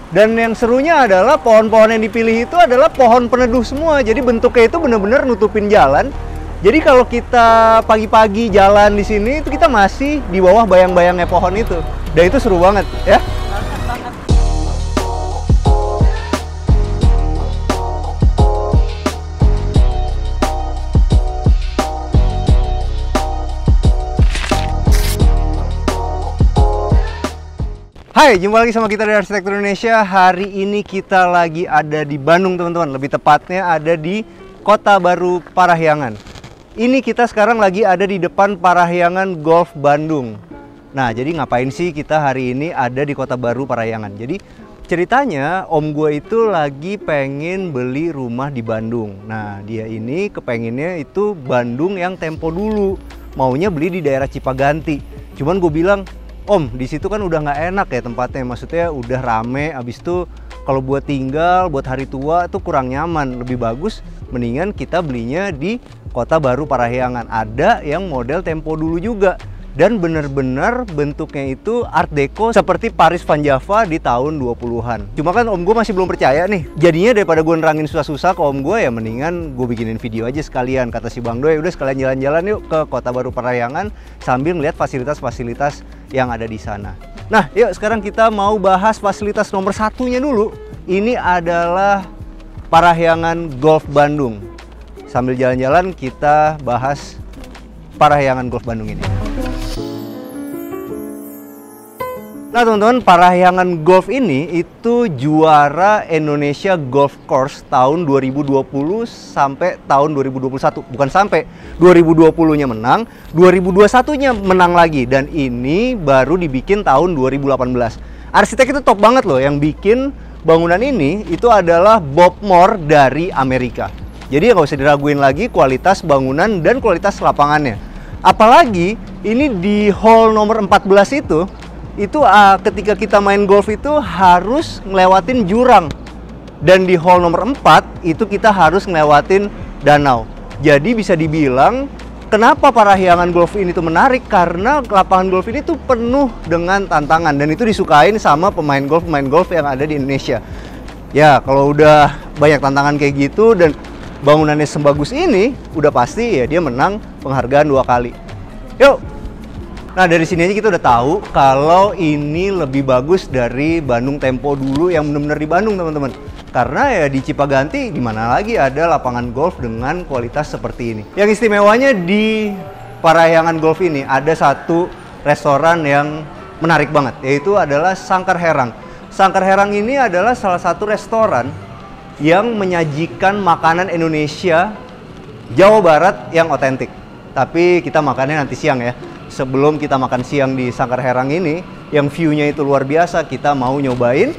Dan yang serunya adalah pohon-pohon yang dipilih itu adalah pohon peneduh semua. Jadi bentuknya itu benar-benar nutupin jalan. Jadi kalau kita pagi-pagi jalan di sini itu kita masih di bawah bayang-bayangnya pohon itu. Dan itu seru banget ya. Hai, jumpa lagi sama kita dari Arsitektur Indonesia. Hari ini kita lagi ada di Bandung, teman-teman. Lebih tepatnya ada di Kota Baru Parahyangan. Ini kita sekarang lagi ada di depan Parahyangan Golf Bandung. Nah, jadi ngapain sih kita hari ini ada di Kota Baru Parahyangan? Jadi ceritanya om gue itu lagi pengen beli rumah di Bandung. Nah, dia ini kepengennya itu Bandung yang tempo dulu. Maunya beli di daerah Cipaganti. Cuman gue bilang, Om, di situ kan udah nggak enak ya tempatnya, maksudnya udah rame, abis itu kalau buat tinggal, buat hari tua itu kurang nyaman. Lebih bagus mendingan kita belinya di Kota Baru Parahyangan. Ada yang model tempo dulu juga. Dan bener-bener bentuknya itu art deco seperti Paris Van Java di tahun 20-an. Cuma kan om gue masih belum percaya nih. Jadinya daripada gue nerangin susah-susah ke om gue, ya mendingan gue bikinin video aja sekalian. Kata si Bang Doi, udah sekalian jalan-jalan yuk ke Kota Baru Parahyangan sambil ngeliat fasilitas-fasilitas yang ada di sana. Nah, yuk sekarang kita mau bahas fasilitas nomor satunya dulu. Ini adalah Parahyangan Golf Bandung. Sambil jalan-jalan kita bahas Parahyangan Golf Bandung ini. Nah teman-teman, Parahyangan Golf ini itu juara Indonesia Golf Course tahun 2020 sampai tahun 2021. Bukan sampai, 2020-nya menang, 2021-nya menang lagi. Dan ini baru dibikin tahun 2018. Arsitek itu top banget loh, yang bikin bangunan ini itu adalah Bob Moore dari Amerika. Jadi nggak usah diraguin lagi kualitas bangunan dan kualitas lapangannya. Apalagi ini di hole nomor 14 itu ketika kita main golf itu harus ngelewatin jurang. Dan di hole nomor 4 itu kita harus ngelewatin danau. Jadi bisa dibilang kenapa Parahyangan Golf ini tuh menarik, karena lapangan golf ini tuh penuh dengan tantangan. Dan itu disukain sama pemain golf yang ada di Indonesia. Ya kalau udah banyak tantangan kayak gitu dan bangunannya sebagus ini, udah pasti ya dia menang penghargaan 2 kali. Yuk! Nah dari sini aja kita udah tahu kalau ini lebih bagus dari Bandung tempo dulu yang benar-benar di Bandung, teman-teman. Karena ya di Cipaganti di mana lagi ada lapangan golf dengan kualitas seperti ini. Yang istimewanya di Parahyangan Golf ini ada satu restoran yang menarik banget, yaitu adalah Sangkar Herang. Sangkar Herang ini adalah salah satu restoran yang menyajikan makanan Indonesia Jawa Barat yang otentik. Tapi kita makannya nanti siang ya. Sebelum kita makan siang di Sangkar Herang ini, yang view-nya itu luar biasa, kita mau nyobain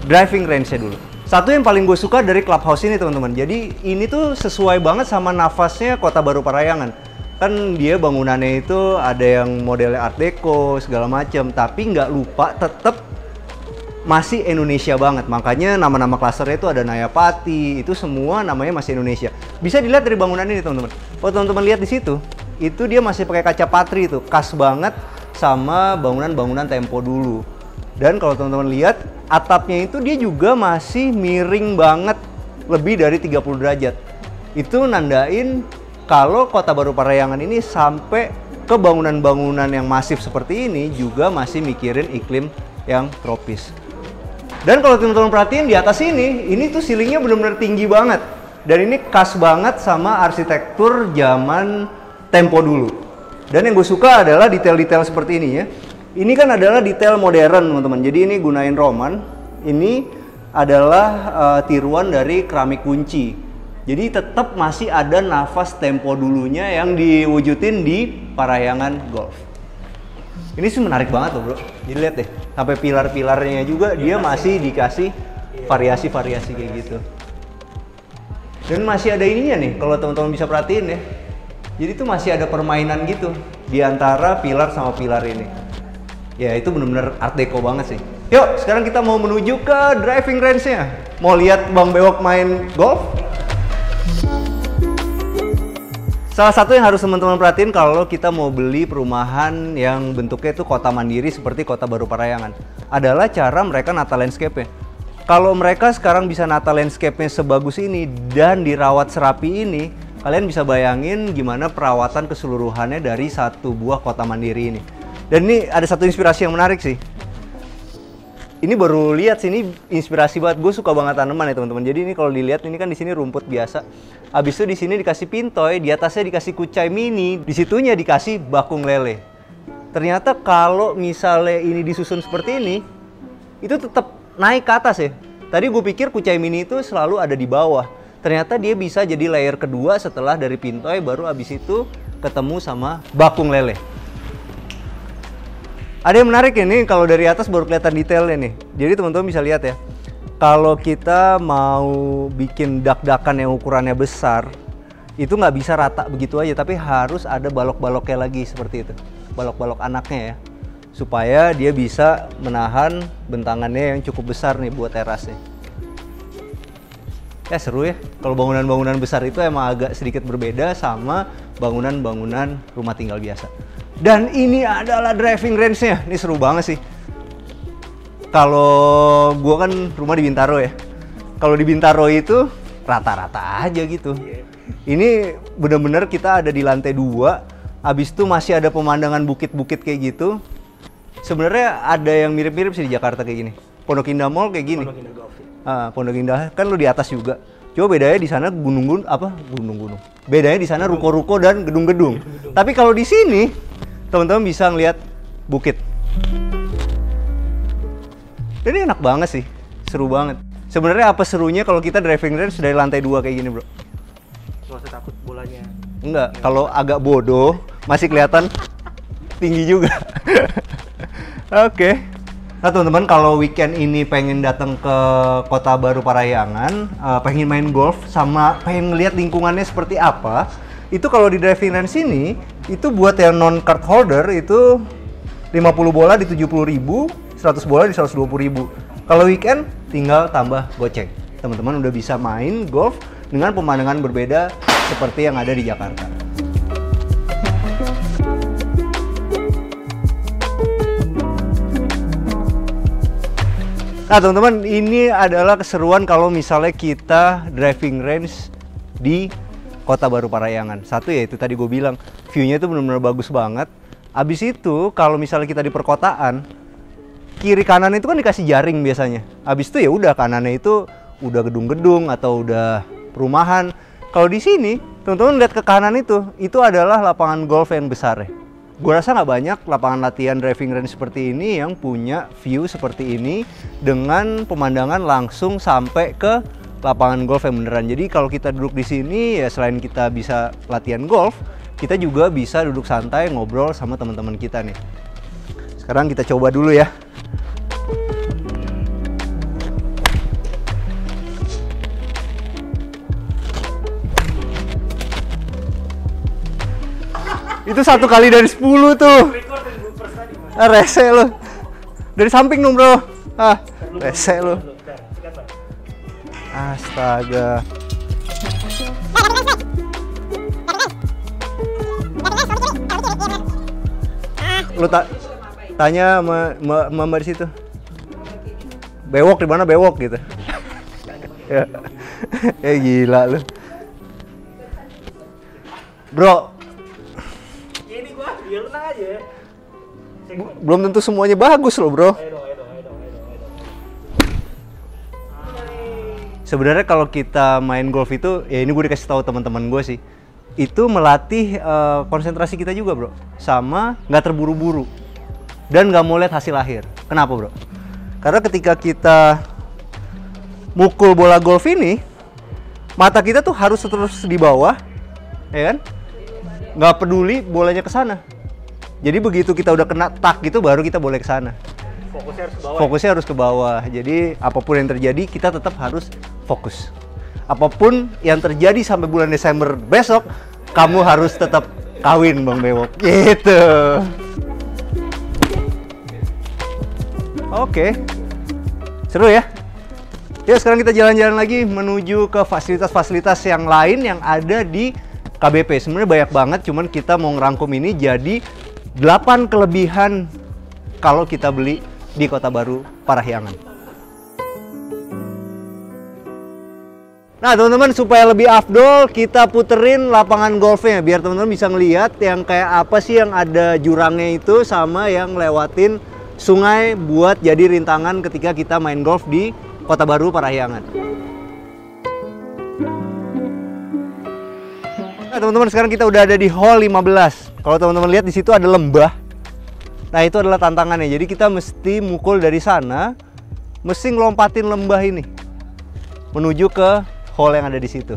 driving range-nya dulu. Satu yang paling gue suka dari clubhouse ini, teman-teman. Jadi ini tuh sesuai banget sama nafasnya Kota Baru Parahyangan. Kan dia bangunannya itu ada yang modelnya art deco segala macam, tapi nggak lupa tetap masih Indonesia banget. Makanya nama-nama klasternya itu ada Nayapati, itu semua namanya masih Indonesia. Bisa dilihat dari bangunan ini, teman-teman. Kalau teman-teman lihat di situ, itu dia masih pakai kaca patri, itu khas banget sama bangunan-bangunan tempo dulu. Dan kalau teman-teman lihat, atapnya itu dia juga masih miring banget, lebih dari 30 derajat. Itu nandain kalau Kota Baru Parahyangan ini sampai ke bangunan-bangunan yang masif seperti ini juga masih mikirin iklim yang tropis. Dan kalau teman-teman perhatiin di atas ini tuh ceilingnya benar-benar tinggi banget. Dan ini khas banget sama arsitektur zaman tempo dulu. Dan yang gue suka adalah detail-detail seperti ini ya. Ini kan adalah detail modern, teman-teman. Jadi ini gunain Roman. Ini adalah tiruan dari keramik kunci. Jadi tetap masih ada nafas tempo dulunya yang diwujudin di Parahyangan Golf. Ini sih menarik banget loh bro. Jadi lihat deh, sampai pilar-pilarnya juga dia masih dikasih variasi-variasi kayak gitu. Dan masih ada ininya nih, kalau teman-teman bisa perhatiin ya. Jadi tuh masih ada permainan gitu di antara pilar sama pilar ini. Ya itu bener-bener art deco banget sih. Yuk, sekarang kita mau menuju ke driving range-nya. Mau lihat Bang Bewok main golf? Salah satu yang harus teman-teman perhatiin kalau kita mau beli perumahan yang bentuknya itu kota mandiri seperti Kota Baru Parahyangan adalah cara mereka nata landscape-nya. Kalau mereka sekarang bisa nata landscape-nya sebagus ini dan dirawat serapi ini, kalian bisa bayangin gimana perawatan keseluruhannya dari satu buah kota mandiri ini. Dan ini ada satu inspirasi yang menarik sih. Ini baru lihat sih, ini inspirasi banget. Gue suka banget tanaman ya teman-teman. Jadi ini kalau dilihat ini kan di sini rumput biasa. Habis itu di sini dikasih pintoy, di atasnya dikasih kucai mini, di situnya dikasih bakung lele. Ternyata kalau misalnya ini disusun seperti ini, itu tetap naik ke atas ya. Tadi gue pikir kucai mini itu selalu ada di bawah. Ternyata dia bisa jadi layer kedua setelah dari pintoy, baru habis itu ketemu sama bakung lele. Ada yang menarik ini, kalau dari atas baru kelihatan detailnya nih. Jadi teman-teman bisa lihat ya, kalau kita mau bikin dak-dakan yang ukurannya besar, itu nggak bisa rata begitu aja, tapi harus ada balok-baloknya lagi seperti itu. Balok-balok anaknya ya, supaya dia bisa menahan bentangannya yang cukup besar nih buat terasnya. Ya seru ya, kalau bangunan-bangunan besar itu emang agak sedikit berbeda sama bangunan-bangunan rumah tinggal biasa. Dan ini adalah driving range-nya. Ini seru banget sih. Kalau gua kan rumah di Bintaro ya. Kalau di Bintaro itu rata-rata aja gitu. Ini bener-bener kita ada di lantai 2. Abis itu masih ada pemandangan bukit-bukit kayak gitu. Sebenarnya ada yang mirip-mirip sih di Jakarta kayak gini. Pondok Indah Mall kayak gini. Pondok Indah kan lu di atas juga. Coba bedanya di sana gunung-gunung Bedanya di sana ruko-ruko dan gedung-gedung. Tapi kalau di sini teman-teman bisa ngeliat bukit. Jadi enak banget sih, seru banget. Sebenarnya apa serunya kalau kita driving range dari lantai 2 kayak gini, bro? Gak usah takut bolanya. Enggak, kalau agak bodoh masih kelihatan tinggi juga. Oke. Nah teman-teman, kalau weekend ini pengen datang ke Kota Baru Parahyangan, pengen main golf sama pengen ngeliat lingkungannya seperti apa, itu kalau di driving range ini, itu buat yang non card holder itu 50 bola di 70.000, 100 bola di 120.000. Kalau weekend tinggal tambah goceng. Teman-teman udah bisa main golf dengan pemandangan berbeda seperti yang ada di Jakarta. Nah teman-teman, ini adalah keseruan kalau misalnya kita driving range di Kota Baru Parahyangan. Satu ya itu tadi gue bilang, view-nya itu benar-benar bagus banget. Abis itu kalau misalnya kita di perkotaan, kiri kanan itu kan dikasih jaring biasanya. Abis itu ya udah kanannya itu udah gedung-gedung atau udah perumahan. Kalau di sini, teman-teman lihat ke kanan itu adalah lapangan golf yang besar ya. Gue rasa nggak banyak lapangan latihan driving range seperti ini yang punya view seperti ini dengan pemandangan langsung sampai ke lapangan golf yang beneran. Jadi kalau kita duduk di sini ya selain kita bisa latihan golf, kita juga bisa duduk santai ngobrol sama teman-teman kita nih. Sekarang kita coba dulu ya. Itu 1 kali dari 10 tuh. Rese lo. Dari samping dong bro. Rese lo. Astaga. Lo tanya sama mbak di situ. Bewok di mana bewok gitu. Ya. Gila lo. Bro. Ya lu tenang aja. Belum tentu semuanya bagus loh bro. Ayo dong. Sebenarnya kalau kita main golf itu, ya ini gue dikasih tahu teman-teman gue sih, itu melatih konsentrasi kita juga bro, sama nggak terburu-buru dan nggak mau lihat hasil akhir. Kenapa bro? Karena ketika kita mukul bola golf ini, mata kita tuh harus terus di bawah, ya kan? Nggak peduli bolanya ke sana. Jadi begitu kita udah kena tak gitu baru kita boleh ke sana. Fokusnya harus ke bawah. Jadi apapun yang terjadi kita tetap harus fokus. Apapun yang terjadi sampai bulan Desember besok, kamu harus tetap kawin Bang Bewok. Gitu. Oke. Seru ya? Yuk sekarang kita jalan-jalan lagi menuju ke fasilitas-fasilitas yang lain yang ada di KBP. Sebenarnya banyak banget, cuman kita mau ngerangkum ini jadi 8 kelebihan kalau kita beli di Kota Baru Parahyangan. Nah teman-teman, supaya lebih afdol kita puterin lapangan golfnya biar teman-teman bisa ngelihat yang kayak apa sih yang ada jurangnya itu sama yang lewatin sungai buat jadi rintangan ketika kita main golf di Kota Baru Parahyangan. Nah teman-teman, sekarang kita udah ada di hole 15. Kalau teman-teman lihat di situ ada lembah. Nah itu adalah tantangannya. Jadi kita mesti mukul dari sana, mesti ngelompatin lembah ini menuju ke hole yang ada di situ.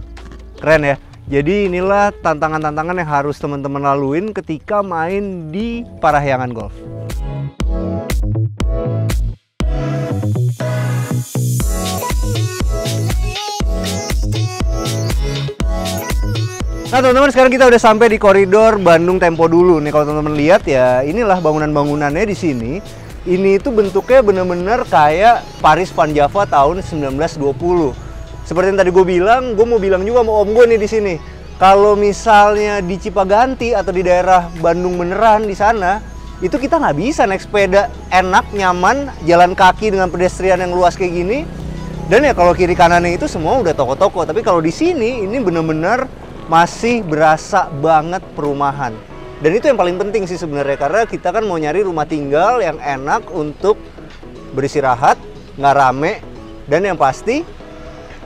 Keren ya. Jadi inilah tantangan-tantangan yang harus teman-teman laluin ketika main di Parahyangan Golf. Nah teman-teman, sekarang kita udah sampai di koridor Bandung Tempo Dulu nih. Kalau teman-teman lihat ya, inilah bangunan-bangunannya di sini. Ini itu bentuknya bener-bener kayak Paris Van Java tahun 1920. Seperti yang tadi gue bilang, gue mau bilang juga sama om gue nih di sini. Kalau misalnya di Cipaganti atau di daerah Bandung beneran di sana, itu kita nggak bisa naik sepeda enak, nyaman, jalan kaki dengan pedestrian yang luas kayak gini. Dan ya kalau kiri kanannya itu semua udah toko-toko. Tapi kalau di sini ini bener-bener masih berasa banget perumahan. Dan itu yang paling penting sih sebenarnya, karena kita kan mau nyari rumah tinggal yang enak untuk beristirahat, nggak rame, dan yang pasti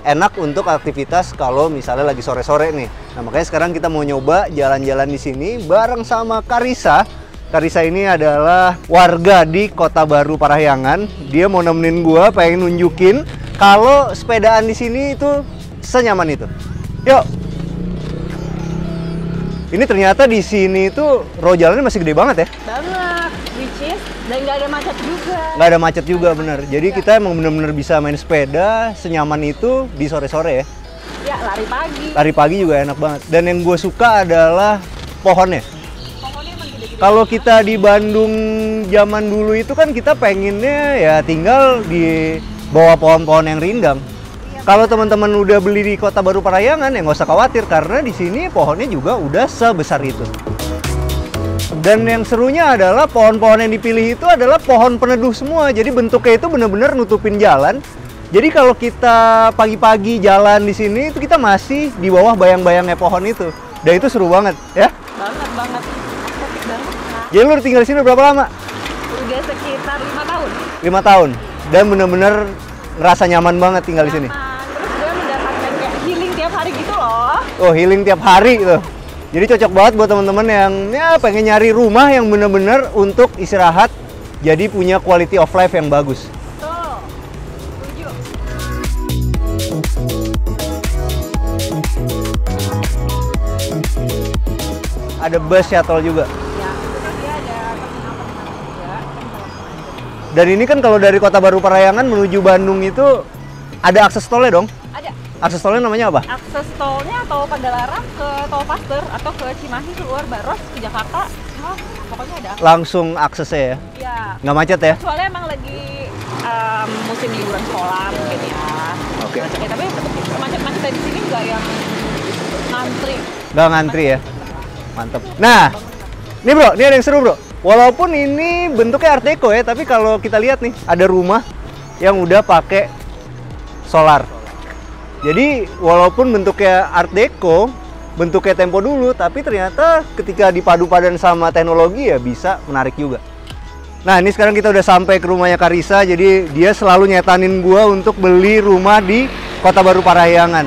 enak untuk aktivitas kalau misalnya lagi sore-sore nih. Nah makanya sekarang kita mau nyoba jalan-jalan di sini bareng sama Karissa. Karissa ini adalah warga di Kota Baru Parahyangan. Dia mau nemenin gua, pengen nunjukin kalau sepedaan di sini itu senyaman itu. Yuk. Ini ternyata di sini itu row jalannya masih gede banget ya? Banget, which is, dan nggak ada macet juga. Nggak ada macet juga, bener. Jadi kita emang bener-bener bisa main sepeda senyaman itu di sore-sore ya? Ya, lari pagi. Lari pagi juga enak banget. Dan yang gue suka adalah pohonnya. Pohonnya emang gede-gede. Kalau kita di Bandung zaman dulu itu kan kita pengennya ya tinggal di bawah pohon-pohon yang rindang. Kalau teman-teman udah beli di Kota Baru Parahyangan ya nggak usah khawatir, karena di sini pohonnya juga udah sebesar itu. Dan yang serunya adalah pohon-pohon yang dipilih itu adalah pohon peneduh semua. Jadi bentuknya itu benar-benar nutupin jalan. Jadi kalau kita pagi-pagi jalan di sini itu kita masih di bawah bayang-bayangnya pohon itu. Dan itu seru banget ya. Banget. Estetik banget. Nah, Jadi lu tinggal di sini berapa lama? udah sekitar 5 tahun. 5 tahun. Dan benar-benar ngerasa nyaman banget tinggal di sini. Terus gue mendapatkan kayak healing tiap hari gitu loh. Oh, healing tiap hari tuh. Jadi cocok banget buat teman-teman yang ya pengen nyari rumah yang bener-bener untuk istirahat, jadi punya quality of life yang bagus. Tuh, setuju. Ada bus shuttle juga. Ya, itu kan dia ada terminal-terminal juga. Dan ini kan kalau dari Kota Baru Parahyangan menuju Bandung itu ada akses tolnya dong? Ada. Akses tolnya namanya apa? Akses tolnya atau Padalarang ke Tol Paster atau ke Cimahi keluar Baros ke Jakarta. Oh, pokoknya ada. Langsung aksesnya ya? Iya. Nggak macet ya? Soalnya emang lagi musim liburan sekolah mungkin ya. Oke. Ya, tapi macet-macet di sini nggak yang ngantri. Nggak ngantri ya? Mantep. Nah, ini bro, ini ada yang seru bro. Walaupun ini bentuknya Art Deco ya, tapi kalau kita lihat nih, ada rumah yang udah pakai solar. Jadi walaupun bentuknya Art Deco, bentuknya Tempo Dulu, tapi ternyata ketika dipadu padan sama teknologi ya bisa menarik juga. Nah ini sekarang kita udah sampai ke rumahnya Karissa, jadi dia selalu nyetanin gua untuk beli rumah di Kota Baru Parahyangan.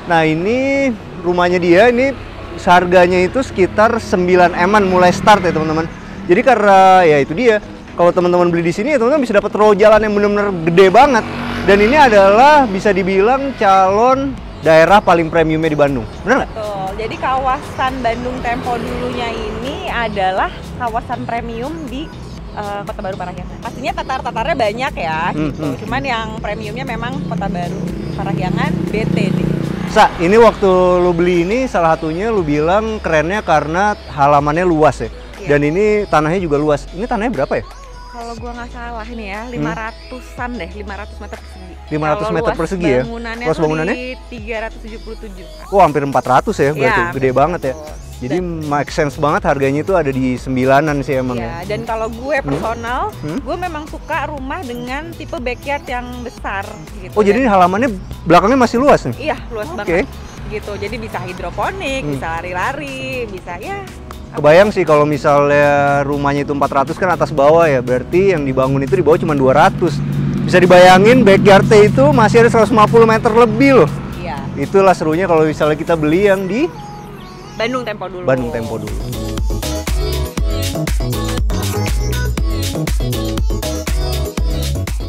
Nah ini rumahnya dia, ini harganya itu sekitar 9 M-an mulai start ya teman-teman. Jadi karena ya itu dia, kalau teman-teman beli di sini ya teman-teman bisa dapat row jalan yang benar-benar gede banget. Dan ini adalah bisa dibilang calon daerah paling premiumnya di Bandung. Benar nggak? Betul. Jadi kawasan Bandung Tempo Dulunya ini adalah kawasan premium di Kota Baru Parahyangan. Pastinya tatar-tatarnya banyak ya gitu. Cuman yang premiumnya memang Kota Baru Parahyangan BTD. Sa, ini waktu lu beli ini salah satunya lu bilang kerennya karena halamannya luas ya. Iya. Dan ini tanahnya juga luas. Ini tanahnya berapa ya? Kalau gua nggak salah ini ya, 500-an deh, 500 meter persegi. 500 meter persegi ya? Bangunannya Luas bangunannya? di 377. Oh, hampir 400 ya, berarti Ya, gede banget ya. Jadi make sense banget harganya itu ada di 9-an sih emang Iya, ya. dan kalau gue personal, gue memang suka rumah dengan tipe backyard yang besar gitu. Oh, jadi ini halamannya belakangnya masih luas nih? Iya, luas banget. Gitu. Jadi bisa hidroponik, bisa lari-lari, bisa ya. Kebayang sih kalau misalnya rumahnya itu 400 kan atas bawah ya, berarti yang dibangun itu di bawah cuma 200. Bisa dibayangin backyardnya itu masih ada 150 meter lebih loh. Iya. Itulah serunya kalau misalnya kita beli yang di Bandung Tempo dulu. Bandung Tempo dulu.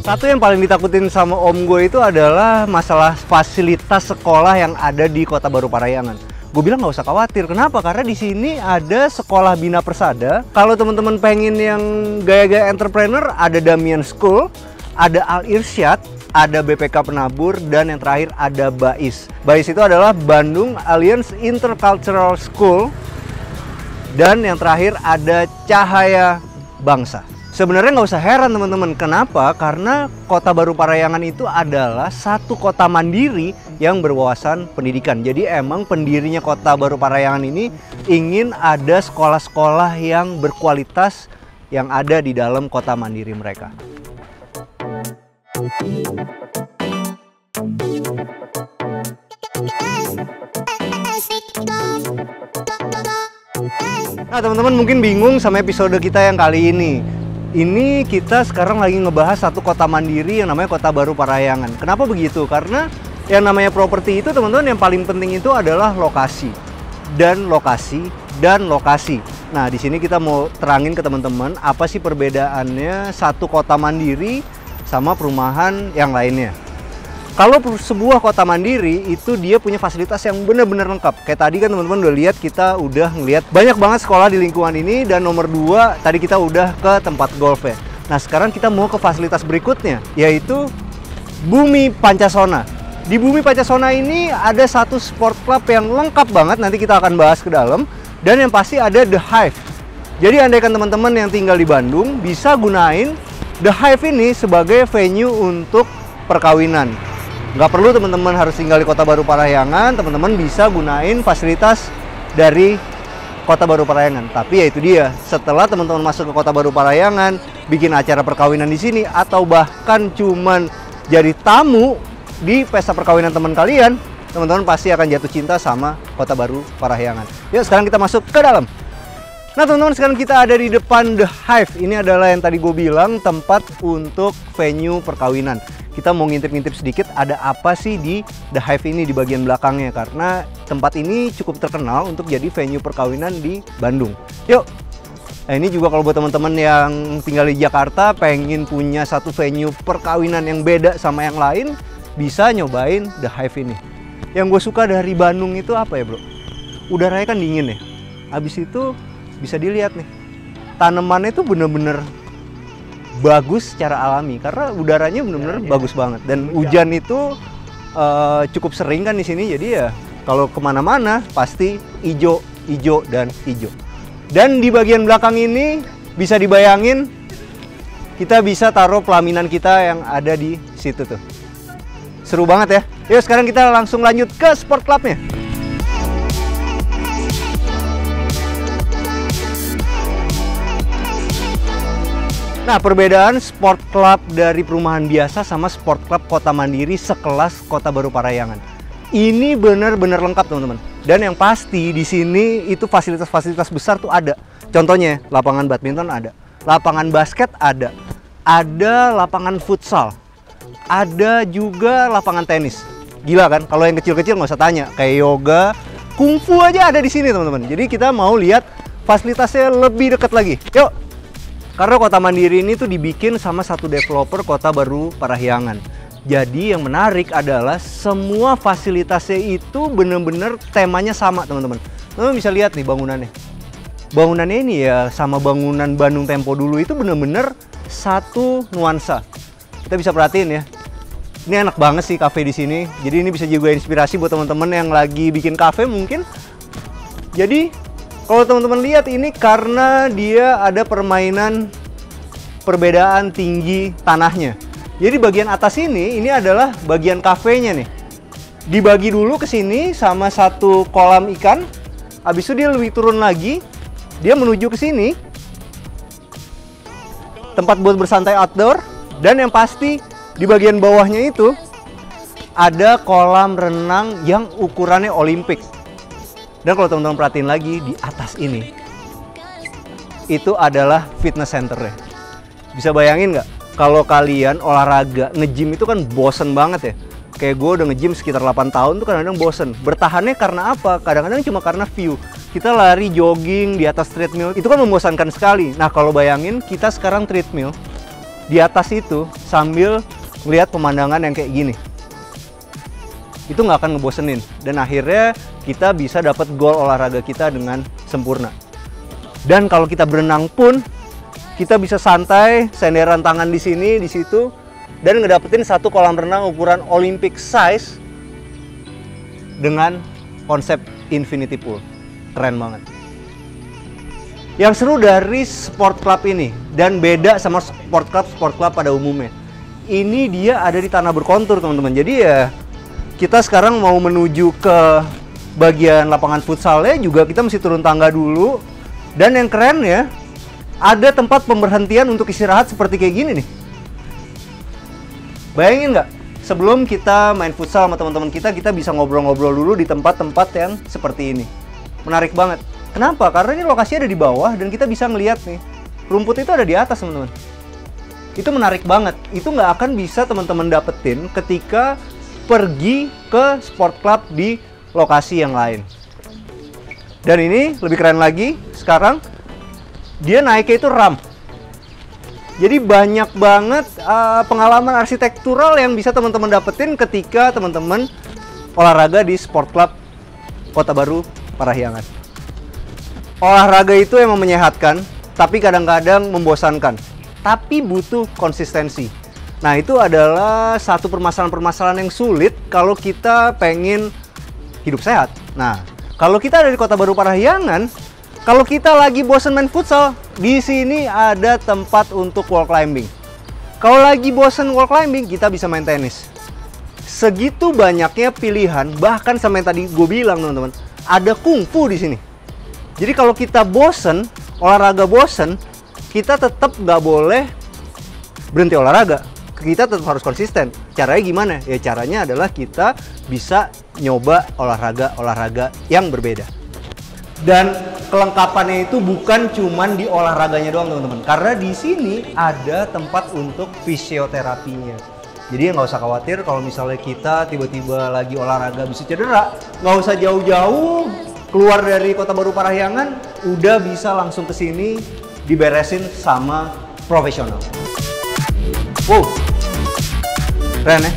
Satu yang paling ditakutin sama om gue itu adalah masalah fasilitas sekolah yang ada di Kota Baru Parahyangan. Gue bilang nggak usah khawatir. Kenapa? Karena di sini ada sekolah Bina Persada. Kalau teman-teman pengen yang gaya-gaya entrepreneur, ada Damian School, ada Al Irsyad, ada BPK Penabur, dan yang terakhir ada BAIS. BAIS itu adalah Bandung Alliance Intercultural School, dan yang terakhir ada Cahaya Bangsa. Sebenarnya nggak usah heran teman-teman, kenapa? Karena Kota Baru Parahyangan itu adalah satu kota mandiri yang berwawasan pendidikan. Jadi emang pendirinya Kota Baru Parahyangan ini ingin ada sekolah-sekolah yang berkualitas yang ada di dalam kota mandiri mereka. Nah teman-teman mungkin bingung sama episode kita yang kali ini. Ini kita sekarang lagi ngebahas satu kota mandiri yang namanya Kota Baru Parahyangan. Kenapa begitu? Karena yang namanya properti itu teman-teman yang paling penting itu adalah lokasi. Dan lokasi, dan lokasi. Nah di sini kita mau terangin ke teman-teman apa sih perbedaannya satu kota mandiri sama perumahan yang lainnya. Kalau sebuah kota mandiri itu dia punya fasilitas yang benar-benar lengkap. Kayak tadi kan teman-teman udah lihat, kita udah ngelihat banyak banget sekolah di lingkungan ini, dan nomor 2 tadi kita udah ke tempat golf ya. Nah sekarang kita mau ke fasilitas berikutnya, yaitu Bumi Pancasona. Di Bumi Pancasona ini ada satu sport club yang lengkap banget, nanti kita akan bahas ke dalam, dan yang pasti ada The Hive. Jadi andaikan teman-teman yang tinggal di Bandung bisa gunain The Hive ini sebagai venue untuk perkawinan. Nggak perlu teman-teman harus tinggal di Kota Baru Parahyangan, teman-teman bisa gunain fasilitas dari Kota Baru Parahyangan. Tapi ya itu dia, setelah teman-teman masuk ke Kota Baru Parahyangan, bikin acara perkawinan di sini, atau bahkan cuman jadi tamu di pesta perkawinan teman kalian, teman-teman pasti akan jatuh cinta sama Kota Baru Parahyangan. Yuk sekarang kita masuk ke dalam. Nah teman-teman, sekarang kita ada di depan The Hive. Ini adalah yang tadi gue bilang tempat untuk venue perkawinan. Kita mau ngintip-ngintip sedikit ada apa sih di The Hive ini di bagian belakangnya, karena tempat ini cukup terkenal untuk jadi venue perkawinan di Bandung. Yuk. Nah ini juga kalau buat teman-teman yang tinggal di Jakarta pengen punya satu venue perkawinan yang beda sama yang lain, bisa nyobain The Hive ini. Yang gue suka dari Bandung itu apa ya bro? Udaranya kan dingin ya. Habis itu bisa dilihat nih, tanamannya itu bener-bener bagus secara alami karena udaranya bener-bener bagus banget, dan hujan itu cukup sering kan di sini, jadi ya kalau kemana-mana pasti hijau, hijau dan hijau. Dan di bagian belakang ini bisa dibayangin kita bisa taruh pelaminan kita yang ada di situ tuh. Seru banget ya. Yuk sekarang kita langsung lanjut ke sport clubnya. Nah, perbedaan sport club dari perumahan biasa sama sport club kota mandiri sekelas Kota Baru Parahyangan. Ini benar-benar lengkap, teman-teman. Dan yang pasti di sini itu fasilitas-fasilitas besar tuh ada. Contohnya, lapangan badminton ada, lapangan basket ada lapangan futsal, ada juga lapangan tenis. Gila kan? Kalau yang kecil-kecil nggak usah tanya, kayak yoga, kungfu aja ada di sini, teman-teman. Jadi kita mau lihat fasilitasnya lebih dekat lagi. Yuk! Karena kota mandiri ini tuh dibikin sama satu developer Kota Baru Parahyangan. Jadi yang menarik adalah semua fasilitasnya itu bener-bener temanya sama, teman-teman. Teman-teman bisa lihat nih bangunannya. Bangunannya ini ya sama bangunan Bandung Tempo dulu itu bener-bener satu nuansa. Kita bisa perhatiin ya. Ini enak banget sih kafe di sini. Jadi ini bisa juga inspirasi buat teman-teman yang lagi bikin kafe mungkin. Jadi kalau teman-teman lihat ini karena dia ada permainan perbedaan tinggi tanahnya. Jadi bagian atas ini adalah bagian kafenya nih. Dibagi dulu ke sini sama satu kolam ikan. Habis itu dia lebih turun lagi, dia menuju ke sini. Tempat buat bersantai outdoor. Dan yang pasti di bagian bawahnya itu ada kolam renang yang ukurannya Olimpik. Dan kalau teman-teman perhatiin lagi di atas ini, itu adalah fitness center-nya. Bisa bayangin nggak? Kalau kalian olahraga, nge-gym itu kan bosen banget ya. Kayak gue udah nge-gym sekitar 8 tahun tuh kadang-kadang bosen. Bertahannya karena apa? Kadang-kadang cuma karena view. Kita lari, jogging di atas treadmill, itu kan membosankan sekali. Nah kalau bayangin, kita sekarang treadmill di atas itu sambil melihat pemandangan yang kayak gini. Itu nggak akan ngebosenin. Dan akhirnya kita bisa dapat goal olahraga kita dengan sempurna. Dan kalau kita berenang pun, kita bisa santai, senderan tangan di sini, di situ, dan ngedapetin satu kolam renang ukuran Olympic size dengan konsep infinity pool. Keren banget. Yang seru dari sport club ini, dan beda sama sport club pada umumnya, ini dia ada di tanah berkontur teman-teman. Jadi ya, kita sekarang mau menuju ke bagian lapangan futsalnya juga kita mesti turun tangga dulu. Dan yang keren ya, ada tempat pemberhentian untuk istirahat seperti kayak gini nih. Bayangin nggak? Sebelum kita main futsal sama teman-teman kita bisa ngobrol-ngobrol dulu di tempat-tempat yang seperti ini. Menarik banget. Kenapa? Karena ini lokasinya ada di bawah dan kita bisa ngeliat nih. Rumput itu ada di atas teman-teman. Itu menarik banget. Itu nggak akan bisa teman-teman dapetin ketika pergi ke sport club di lokasi yang lain. Dan ini lebih keren lagi, sekarang dia naiknya itu ramp. Jadi banyak banget pengalaman arsitektural yang bisa teman-teman dapetin ketika teman-teman olahraga di sport club Kota Baru Parahyangan. Olahraga itu emang menyehatkan, tapi kadang-kadang membosankan. Tapi butuh konsistensi. Nah itu adalah satu permasalahan-permasalahan yang sulit kalau kita pengen hidup sehat. Nah, kalau kita ada di Kota Baru Parahyangan, kalau kita lagi bosen main futsal, di sini ada tempat untuk wall climbing. Kalau lagi bosen wall climbing, kita bisa main tenis. Segitu banyaknya pilihan, bahkan sama yang tadi gue bilang teman-teman, ada kungfu di sini. Jadi kalau kita bosen, olahraga bosen, kita tetap nggak boleh berhenti olahraga. Kita tetap harus konsisten. Caranya gimana? Ya caranya adalah kita bisa nyoba olahraga yang berbeda. Dan kelengkapannya itu bukan cuman di olahraganya doang teman-teman. Karena di sini ada tempat untuk fisioterapinya. Jadi nggak usah khawatir kalau misalnya kita tiba-tiba lagi olahraga bisa cedera. Nggak usah jauh-jauh keluar dari Kota Baru Parahyangan, udah bisa langsung ke sini diberesin sama profesional. Wow, keren ya.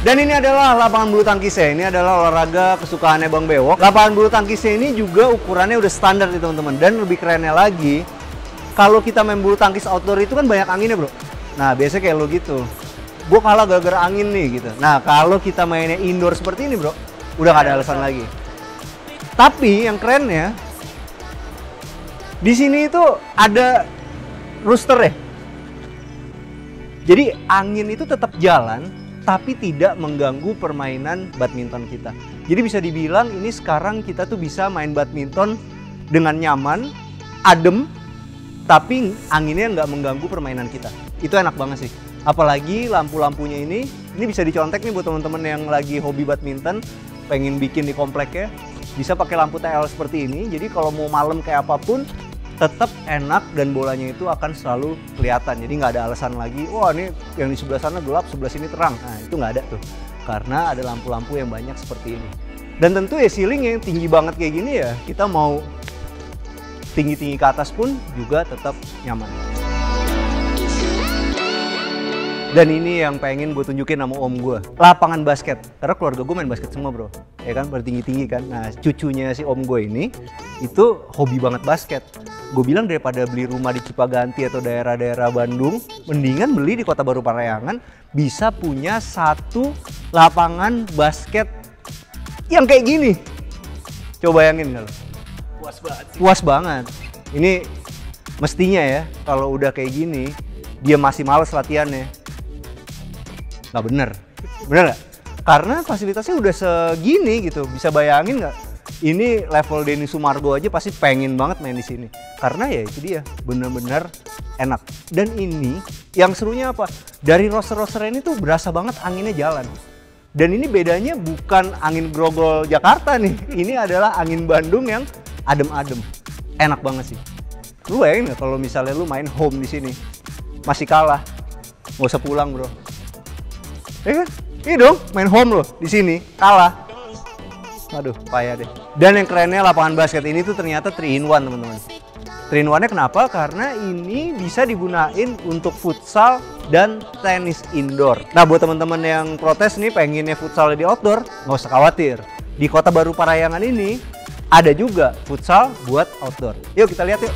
Dan ini adalah lapangan bulu tangkisnya. Ini adalah olahraga kesukaannya Bang Bewok. Lapangan bulu tangkisnya ini juga ukurannya udah standar nih teman-teman. Dan lebih kerennya lagi, kalau kita main bulu tangkis outdoor itu kan banyak anginnya bro. Nah biasanya kayak lo gitu, gue kalah gara-gara angin nih gitu. Nah kalau kita mainnya indoor seperti ini bro, udah gak ada alasan lagi. Tapi yang kerennya, di sini itu ada rooster ya. Jadi angin itu tetap jalan, tapi tidak mengganggu permainan badminton kita. Jadi bisa dibilang ini sekarang kita tuh bisa main badminton dengan nyaman, adem, tapi anginnya nggak mengganggu permainan kita. Itu enak banget sih. Apalagi lampu-lampunya ini bisa dicontek nih buat teman-teman yang lagi hobi badminton, pengen bikin di kompleknya, bisa pakai lampu TL seperti ini. Jadi kalau mau malam kayak apapun, tetap enak dan bolanya itu akan selalu kelihatan. Jadi nggak ada alasan lagi, wah ini yang di sebelah sana gelap, sebelah sini terang. Nah itu nggak ada tuh, karena ada lampu-lampu yang banyak seperti ini. Dan tentu ya ceiling yang tinggi banget kayak gini ya, kita mau tinggi-tinggi ke atas pun juga tetap nyaman. Dan ini yang pengen gue tunjukin sama om gue, lapangan basket. Karena keluarga gue main basket semua bro, ya kan, bertinggi-tinggi kan. Nah cucunya si om gue ini, itu hobi banget basket. Gue bilang daripada beli rumah di Cipaganti atau daerah-daerah Bandung, mendingan beli di Kota Baru Parahyangan, bisa punya satu lapangan basket yang kayak gini. Coba bayangin kalau. Puas banget sih. Puas banget. Ini mestinya ya, kalau udah kayak gini, dia masih males latihannya. Nggak bener. Bener nggak? Karena fasilitasnya udah segini gitu. Bisa bayangin nggak? Ini level Denny Sumargo aja pasti pengen banget main di sini. Karena ya itu dia, bener-bener enak. Dan ini yang serunya apa? Dari roster-roster ini tuh berasa banget anginnya jalan. Dan ini bedanya bukan angin grogol Jakarta nih. Ini adalah angin Bandung yang adem-adem. Enak banget sih. Lu bayangin nggak kalau misalnya lu main home di sini masih kalah, nggak usah pulang bro. Ya kan? Ini dong main home loh di sini kalah. Aduh, payah deh. Dan yang kerennya lapangan basket ini tuh ternyata 3-in-1 teman-teman. 3-in-1-nya kenapa? Karena ini bisa digunain untuk futsal dan tenis indoor. Nah, buat teman-teman yang protes nih pengennya futsal di outdoor, nggak usah khawatir. Di Kota Baru Parahyangan ini ada juga futsal buat outdoor. Yuk kita lihat yuk.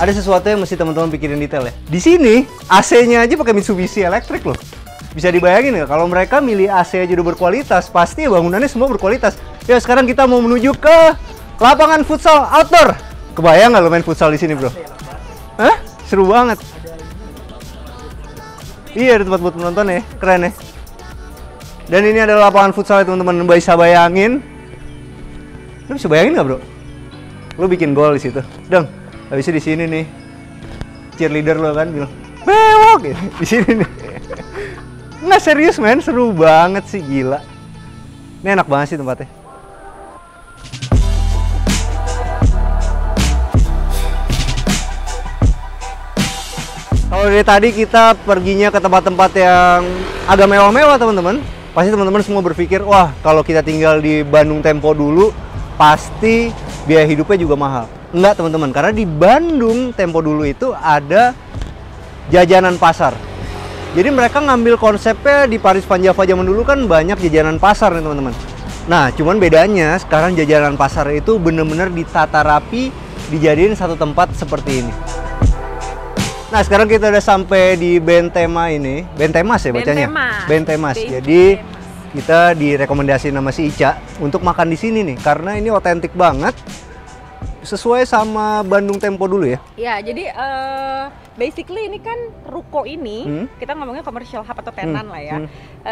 Ada sesuatu yang mesti teman-teman pikirin detail ya. Di sini AC-nya aja pakai Mitsubishi Electric loh. Bisa dibayangin nggak kalau mereka milih AC aja udah berkualitas, pasti bangunannya semua berkualitas. Ya sekarang kita mau menuju ke lapangan futsal outdoor. Kebayang nggak lo main futsal di sini bro? Hah? Seru banget. Iya, ada tempat buat menonton ya, keren ya. Dan ini adalah lapangan futsal ya teman-teman, bisa bayangin. Lo bisa bayangin nggak bro? Lo bikin gol di situ, dong. Habisnya di sini nih, cheerleader lo kan bilang, bewok ya. Di sini nih. Nggak serius men, seru banget sih, gila. Ini enak banget sih tempatnya. Kalau dari tadi kita perginya ke tempat-tempat yang agak mewah-mewah teman-teman. Pasti teman-teman semua berpikir, wah kalau kita tinggal di Bandung Tempo dulu, pasti biaya hidupnya juga mahal. Enggak teman-teman, karena di Bandung Tempo dulu itu ada jajanan pasar. Jadi mereka ngambil konsepnya di Paris Van Java zaman dulu kan banyak jajanan pasar nih teman-teman. Nah cuman bedanya sekarang jajanan pasar itu bener-bener ditata rapi, dijadiin satu tempat seperti ini. Nah sekarang kita udah sampai di Bentema ini, Bentemas ya bacanya? Bentemas. Jadi kita direkomendasi nama si Ica untuk makan di sini nih, karena ini otentik banget. Sesuai sama Bandung Tempo dulu ya? Ya, jadi basically ini kan ruko ini, kita ngomongnya commercial hub atau tenan lah ya.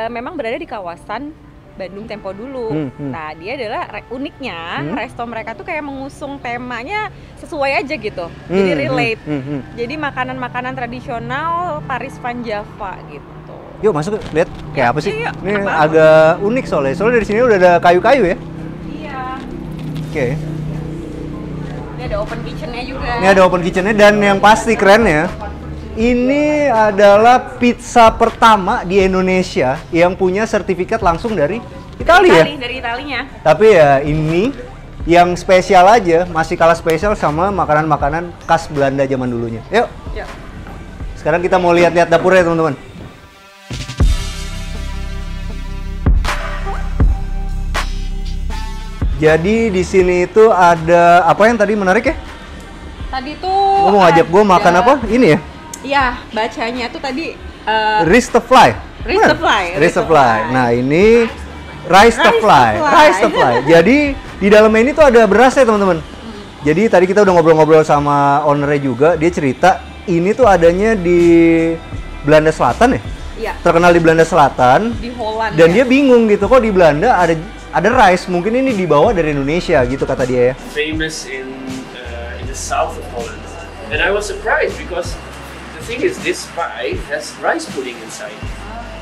Memang berada di kawasan Bandung Tempo dulu. Nah, dia adalah uniknya resto mereka tuh kayak mengusung temanya sesuai aja gitu. Jadi relate. Jadi makanan-makanan tradisional Paris Van Java gitu. Yuk masuk lihat kayak apa sih? Iya, ini agak unik soalnya. Soalnya dari sini udah ada kayu-kayu ya? Iya. Oke. Ini ada open kitchen-nya juga. Ini ada open kitchen-nya dan yang pasti kerennya, ini adalah pizza pertama di Indonesia yang punya sertifikat langsung dari Italia ya? Dari Italinya. Tapi ya ini yang spesial aja, masih kalah spesial sama makanan-makanan khas Belanda zaman dulunya. Yuk. Yuk. Sekarang kita mau lihat-lihat dapurnya teman-teman. Jadi di sini itu ada apa yang tadi menarik ya? Tadi tuh mau ngajak gue makan apa? Ini ya? Iya, bacanya tuh tadi Rice the Fly. Rice the Fly. Rice the Fly. Nah, ini Rice the Fly. Rice the Fly. Jadi di dalamnya ini tuh ada beras ya, teman-teman. Jadi tadi kita udah ngobrol-ngobrol sama ownernya juga, dia cerita ini tuh adanya di Belanda Selatan ya? Iya. Terkenal di Belanda Selatan. Di Holland. Dan dia bingung gitu, kok di Belanda ada rice, mungkin ini dibawa dari Indonesia gitu kata dia ya. Famous in the south of Holland, and I was surprised because the thing is this pie has rice pudding inside.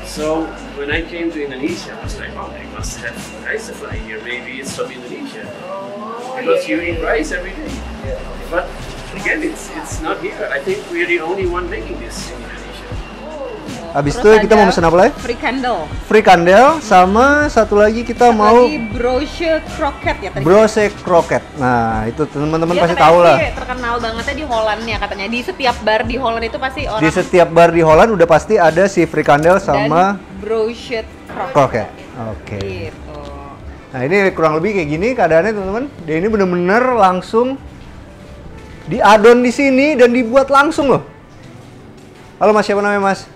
So when I came to Indonesia, I was like, oh, they must have rice supply here. Maybe it's from Indonesia because you eat rice every day. But again, it's not here. I think we're the only one making this in Indonesia. Habis itu kita mau pesan apa lagi? Frikandel. Frikandel sama satu lagi kita mau brioche croquette ya tadi. Brioche croquette. Nah, itu teman-teman pasti tahu lah. Terkenal bangetnya di Holland ya katanya. Di setiap bar di Holland itu pasti orang. Di setiap bar di Holland udah pasti ada si frikandel sama brioche croquette. Oke. Gitu. Nah, ini kurang lebih kayak gini keadaannya teman-teman. Dan ini bener-bener langsung diadon di sini dan dibuat langsung loh. Halo Mas, siapa namanya Mas?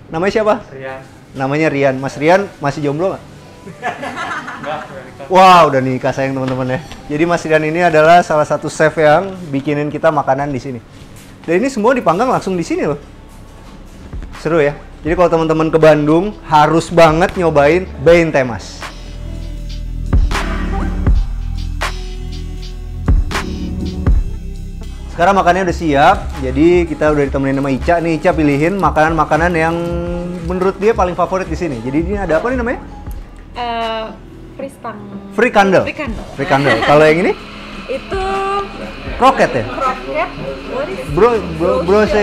Namanya siapa? Rian. Namanya Rian. Mas Rian masih jomblo nggak? Enggak. Wow, udah nikah sayang teman-teman ya. Jadi Mas Rian ini adalah salah satu chef yang bikinin kita makanan di sini. Dan ini semua dipanggang langsung di sini loh. Seru ya? Jadi kalau teman-teman ke Bandung harus banget nyobain Bente Mas. Sekarang makannya udah siap, jadi kita udah ditemenin sama Ica nih. Ica pilihin makanan-makanan yang menurut dia paling favorit di sini. Jadi ini ada apa nih namanya? Frikandel. Frikandel. Kalau yang ini? Itu kroket ya? kroket. Brose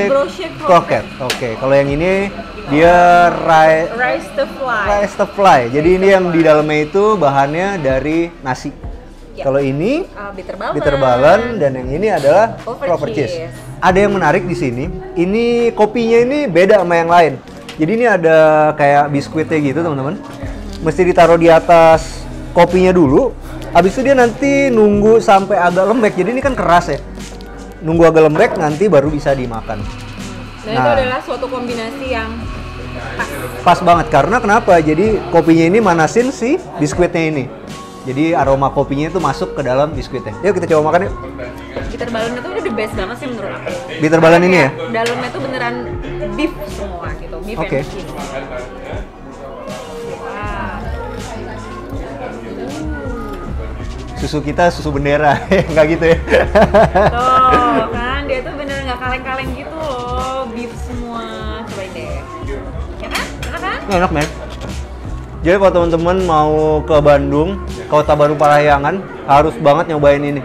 kroket. Oke, kalau yang ini dia rice to fly. Jadi ini yang di dalamnya itu bahannya dari nasi. Ya. Kalau ini bitter balen dan yang ini adalah clover cheese. Ada yang menarik di sini. Ini kopinya ini beda sama yang lain. Jadi ini ada kayak biskuitnya gitu, teman-teman. Mesti ditaruh di atas kopinya dulu. Habis itu dia nanti nunggu sampai agak lembek. Jadi ini kan keras ya. Nunggu agak lembek nanti baru bisa dimakan. Itu adalah suatu kombinasi yang pas banget. Karena kenapa? Jadi kopinya ini manasin si biskuitnya ini. Jadi aroma kopinya itu masuk ke dalam biskuitnya. Yuk kita coba makan yuk. bitter balen itu udah the best banget sih menurut aku. Bitter balen ini ya? Dalamnya tuh beneran beef semua gitu, beef and cheese. Susu kita susu bendera, nggak gitu ya? Tuh kan, dia tuh bener nggak kaleng-kaleng gitu loh, beef semua. Cobain deh. Ya kan? Enak kan? Enak men. Jadi kalau teman-teman mau ke Bandung, Kota Baru Parahyangan, harus banget nyobain ini.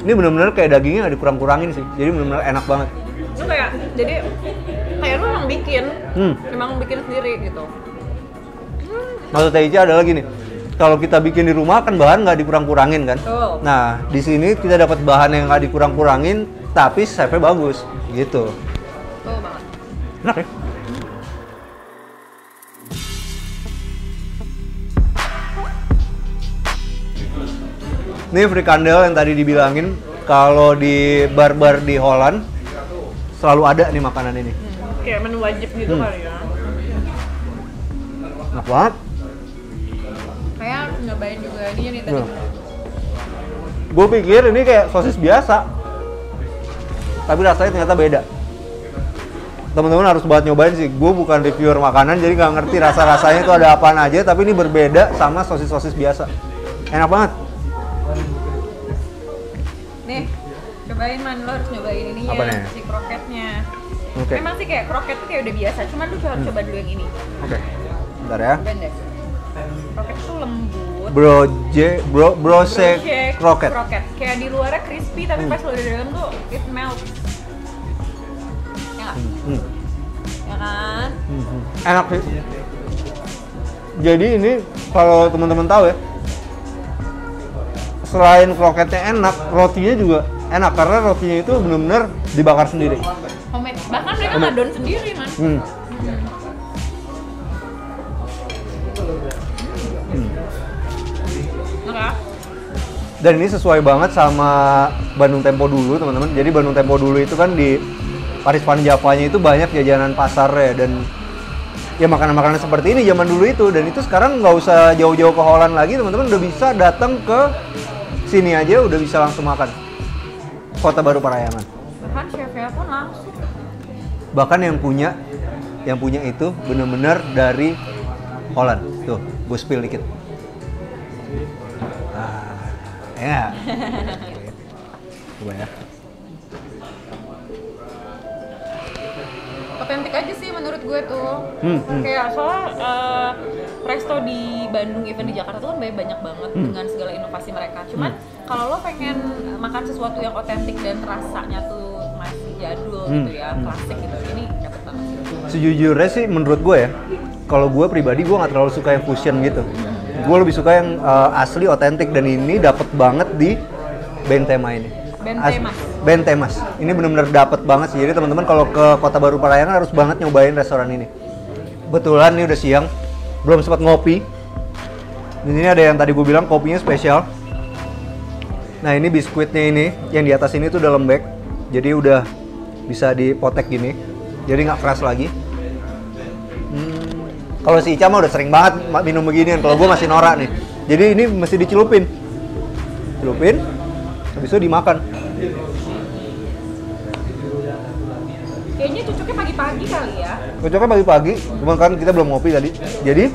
Ini bener-bener kayak dagingnya nggak dikurang-kurangin sih, jadi bener-bener enak banget. Itu kayak, jadi kayak lu emang bikin sendiri gitu. Maksudnya Ica adalah gini, kalau kita bikin di rumah kan bahan nggak dikurang-kurangin kan. Nah di sini kita dapat bahan yang nggak dikurang-kurangin, tapi chefnya bagus, gitu. Betul banget. Enak ya? Ini frikandel yang tadi dibilangin, kalau di bar-bar di Holland selalu ada nih makanan ini. Kayak menu wajib gitu kali ya. Enak banget. Kayak harus nyobain juga ini nih tadi. Gue pikir ini kayak sosis biasa, tapi rasanya ternyata beda. Teman-teman harus banget nyobain sih. Gue bukan reviewer makanan, jadi nggak ngerti rasa-rasanya itu ada apaan aja. Tapi ini berbeda sama sosis-sosis biasa. Enak banget. Nih, cobain man, lo harus nyobain ininya, si kroketnya. Oke. Memang sih kayak kroket tuh kayak udah biasa, cuman lu harus coba dulu yang ini. Oke. Bentar ya. Cobain deh. Kroket tuh lembut. Brose kroket. Kayak di luarnya crispy, tapi pas lo di dalam tuh it melts. Ya nggak? Ya kan? Enak sih. Jadi ini kalau teman-teman tahu ya, selain kroketnya enak, rotinya juga enak karena rotinya itu benar-benar dibakar sendiri. Homemade. Bahkan mereka ngadon sendiri, man. Enak. Dan ini sesuai banget sama Bandung Tempo dulu, teman-teman. Jadi Bandung Tempo dulu itu kan di Paris Van Javanya itu banyak jajanan pasarnya dan ya makanan-makanan seperti ini zaman dulu itu, dan itu sekarang nggak usah jauh-jauh ke Holland lagi, teman-teman udah bisa datang ke sini aja udah bisa langsung makan. Kota Baru Parahyangan. Bahkan chefnya pun langsung. Bahkan yang punya itu bener-bener dari Holland. Tuh, gue spill dikit. Ya. Coba ya. Otentik aja sih menurut gue tuh. Kayak soalnya resto di Bandung, even di Jakarta tuh kan banyak banget dengan segala inovasi mereka. Cuman kalau lo pengen makan sesuatu yang otentik dan rasanya tuh masih jadul gitu ya, klasik gitu, ini dapet banget sih. Sejujurnya sih menurut gue ya, kalau gue pribadi gue nggak terlalu suka yang fusion gitu. Gue lebih suka yang asli, otentik, dan ini dapet banget di Bente Mas ini. Bente Mas. Ini benar-benar dapet banget sih. Jadi teman-teman kalau ke Kota Baru Parahyangan harus banget nyobain restoran ini. Betulan nih udah siang, belum sempat ngopi. Di sini ada yang tadi gue bilang kopinya spesial. Nah ini biskuitnya ini, yang di atas ini tuh udah lembek. Jadi udah bisa dipotek gini. Jadi nggak keras lagi. Kalau si Ica mah udah sering banget minum beginian. Kalau gue masih norak nih. Jadi ini mesti dicelupin. Celupin, habis itu dimakan. Kayaknya cocoknya pagi-pagi kali ya. Cocoknya pagi-pagi, cuma kan kita belum ngopi tadi. Jadi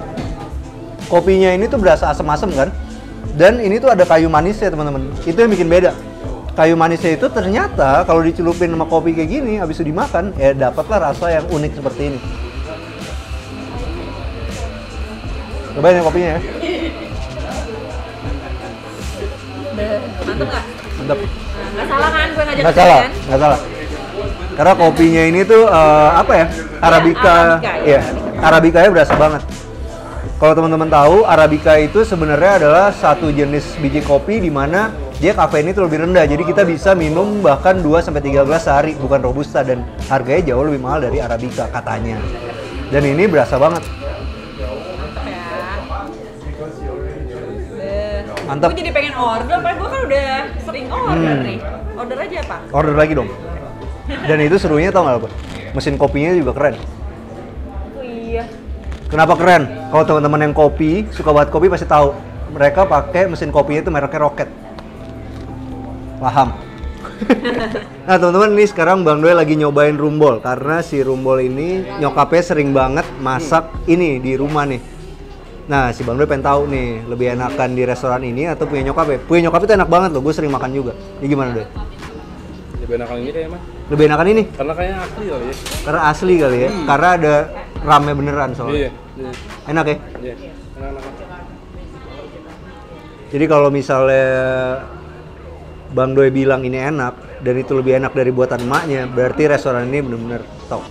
kopinya ini tuh berasa asam-asam kan. Dan ini tuh ada kayu manisnya teman-teman. Itu yang bikin beda. Kayu manisnya itu ternyata kalau dicelupin sama kopi kayak gini, habis itu dimakan, ya dapatlah rasa yang unik seperti ini. Cobain ya kopinya ya. Mantep nggak? Mantap. Nggak salah kan gue ngajak Nggak ke salah, kalian? nggak salah. Karena kopinya ini tuh apa ya? Arabica. Arabica, ya. Iya, Arabica-nya berasa banget. Kalau teman-teman tahu, Arabica itu sebenarnya adalah satu jenis biji kopi di mana dia kafeinnya itu lebih rendah. Jadi kita bisa minum bahkan 2-3 gelas sehari, bukan Robusta, dan harganya jauh lebih mahal dari Arabica katanya. Dan ini berasa banget. Mantap. Gue jadi pengen order, padahal gue kan udah sering order nih. Order aja apa? Order lagi dong. Dan itu serunya tau nggak apa? Mesin kopinya juga keren. Oh iya. Kenapa keren? Kalau teman-teman yang kopi, suka banget kopi pasti tahu. Mereka pakai mesin kopinya itu mereknya Rocket. Paham? Nah teman-teman, ini sekarang Bang Doi lagi nyobain rumbol. Karena si rumbol ini nyokapnya sering banget masak ini di rumah nih. Nah si Bang Doi pengen tahu nih, lebih enakan di restoran ini atau punya nyokapnya? Punya nyokap itu enak banget loh, gue sering makan juga. Ini gimana Doi? Lebih enakan ini kayaknya mah. Lebih enakan ini? Karena kayaknya asli kali ya. Karena asli kali ya? Karena ada rame beneran soalnya. Iya. Enak ya? Iya. Enak-enak. Jadi kalau misalnya Bang Doi bilang ini enak dan itu lebih enak dari buatan emaknya, berarti restoran ini benar-benar top.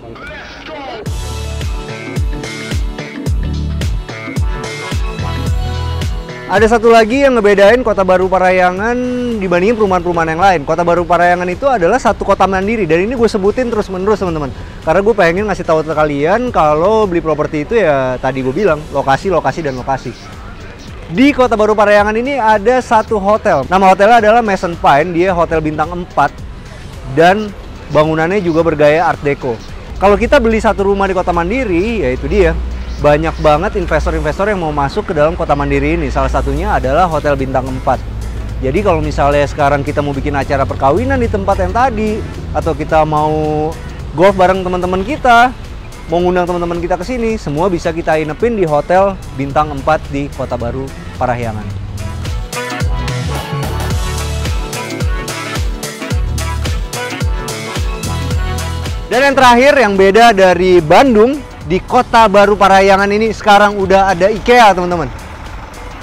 Ada satu lagi yang ngebedain Kota Baru Parahyangan dibandingin perumahan-perumahan yang lain. Kota Baru Parahyangan itu adalah satu kota mandiri, dan ini gue sebutin terus-menerus teman-teman. Karena gue pengen ngasih tahu ke kalian kalau beli properti itu ya tadi gue bilang, lokasi, lokasi, dan lokasi. Di Kota Baru Parahyangan ini ada satu hotel. Nama hotelnya adalah Mason Pine, dia hotel bintang 4 dan bangunannya juga bergaya Art Deco. Kalau kita beli satu rumah di kota mandiri, ya itu dia. Banyak banget investor-investor yang mau masuk ke dalam kota mandiri ini. Salah satunya adalah Hotel Bintang 4. Jadi kalau misalnya sekarang kita mau bikin acara perkawinan di tempat yang tadi, atau kita mau golf bareng teman-teman kita, mau ngundang teman-teman kita ke sini, semua bisa kita inepin di Hotel Bintang 4 di Kota Baru Parahyangan. Dan yang terakhir yang beda dari Bandung, di Kota Baru Parahyangan ini sekarang udah ada IKEA teman-teman.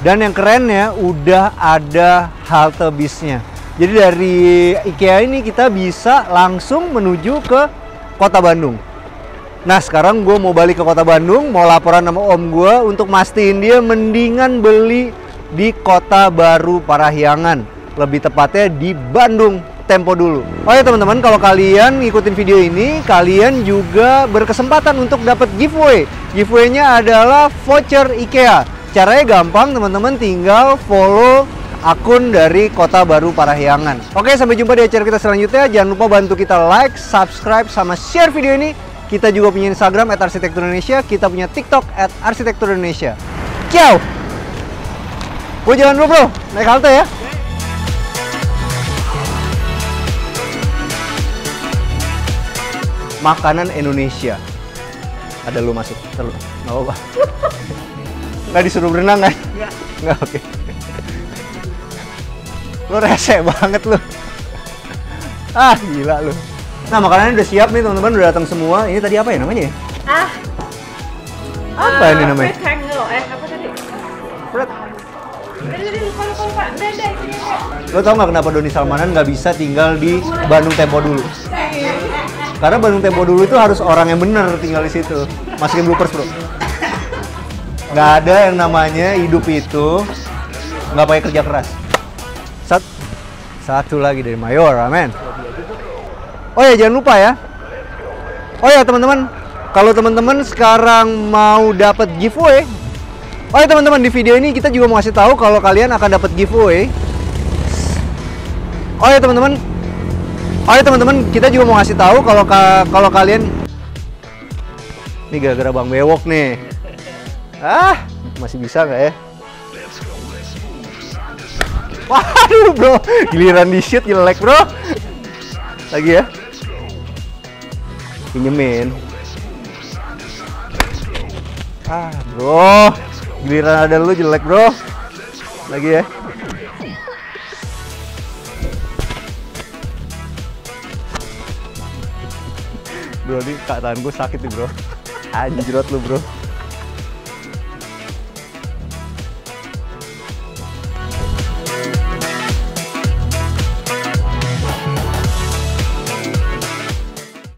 Dan yang kerennya udah ada halte bisnya. Jadi dari IKEA ini kita bisa langsung menuju ke Kota Bandung. Nah sekarang gue mau balik ke Kota Bandung, mau laporan sama om gue untuk mastiin dia mendingan beli di Kota Baru Parahyangan. Lebih tepatnya di Bandung Tempo dulu. Oh ya teman-teman, kalau kalian ngikutin video ini, kalian juga berkesempatan untuk dapat giveaway. Giveaway-nya adalah voucher IKEA. Caranya gampang teman-teman, tinggal follow akun dari Kota Baru Parahyangan. Oke, sampai jumpa di acara kita selanjutnya. Jangan lupa bantu kita like, subscribe, sama share video ini. Kita juga punya Instagram @arsitekturindonesia, kita punya TikTok @arsitekturindonesia. Ciao. Gue jalan dulu bro, naik halte ya. Makanan Indonesia. Ada lu masuk, terus nggak apa-apa. Nggak disuruh berenang kan? Nggak, oke. Lu rese banget lu. Ah, gila lu. Nah, makanannya udah siap nih teman-teman, udah datang semua. Ini tadi apa ya namanya ya? Apa ini namanya? Rectangle, apa tadi? Fred. Lupa. Lo tau nggak kenapa Doni Salmanan nggak bisa tinggal di Bandung Tempo dulu? Karena Bandung Tempo dulu itu harus orang yang bener tinggal di situ. Masukin bloopers bro. Nggak ada yang namanya hidup itu nggak pakai kerja keras. Satu lagi dari Mayor, amen. Oh ya jangan lupa ya. Oh ya teman-teman, kalau teman-teman sekarang mau dapat giveaway. Oh ya teman-teman, di video ini kita juga mau kasih tahu kalau kalian akan dapat giveaway. Oh ya teman-teman, kita juga mau kasih tahu kalau kalian ini gara-gara Bang Bewok nih. Masih bisa nggak ya? Waduh bro, giliran di shoot jelek bro. Lagi ya. pinjemin. Ah bro, giliran ada lu jelek bro. Lagi ya. Bro, ini tangan gue sakit nih bro. Anjrot lu bro.